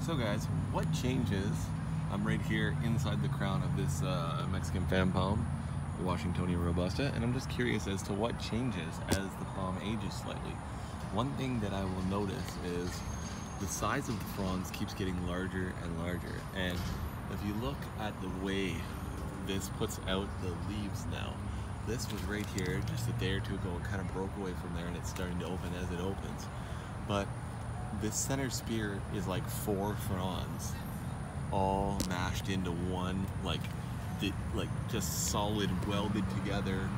So guys, what changes? I'm right here inside the crown of this Mexican fan palm, the Washingtonia robusta, and I'm just curious as to what changes as the palm ages slightly. One thing that I will notice is the size of the fronds keeps getting larger and larger, and if you look at the way this puts out the leaves now, this was right here just a day or two ago and kind of broke away from there, and it's starting to open as it opens. But this center spear is like 4 fronds all mashed into one, like just solid welded together.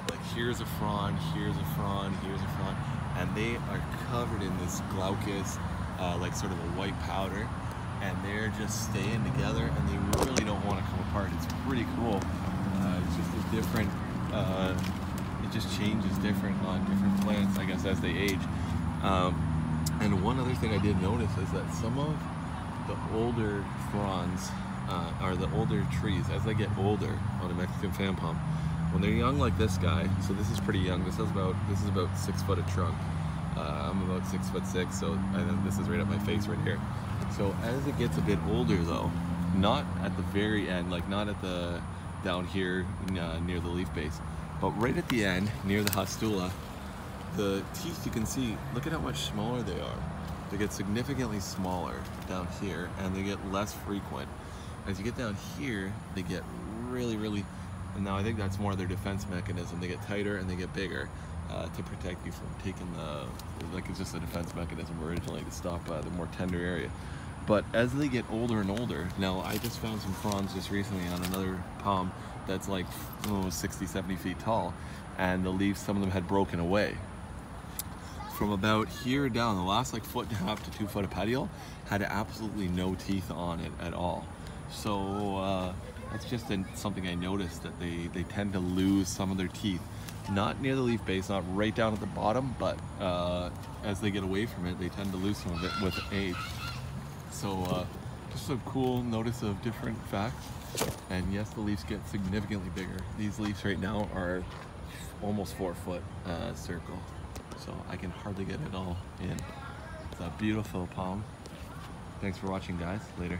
Like here's a frond, here's a frond, here's a frond, and they are covered in this glaucus, like sort of a white powder, and they're just staying together, and they really don't want to come apart. It's pretty cool. It's just a different, it just changes different on different plants, I guess, as they age. And one other thing I did notice is that some of the older fronds, or the older trees, as they get older on a Mexican fan palm, when they're young like this guy, so this is pretty young, this is about 6 foot of trunk. I'm about 6'6", so I think this is right at my face right here. So as it gets a bit older though, not at the very end, like not at the down here near the leaf base, but right at the end near the hostula, the teeth, you can see, look at how much smaller they are. They get significantly smaller down here, and they get less frequent. As you get down here, they get really, and now I think that's more their defense mechanism. They get tighter and they get bigger to protect you from taking like it's just a defense mechanism originally to stop the more tender area. But as they get older and older, now I just found some fronds just recently on another palm that's like 60, 70 feet tall, and the leaves, some of them had broken away. From about here down, the last like 1.5 to 2 foot of petiole had absolutely no teeth on it at all. So that's just something I noticed, that they tend to lose some of their teeth. Not near the leaf base, not right down at the bottom, but as they get away from it, they tend to lose some of it with age. So just a cool notice of different facts. And yes, the leaves get significantly bigger. These leaves right now are almost 4 foot circle. So I can hardly get it all in. It's a beautiful palm. Thanks for watching, guys. Later.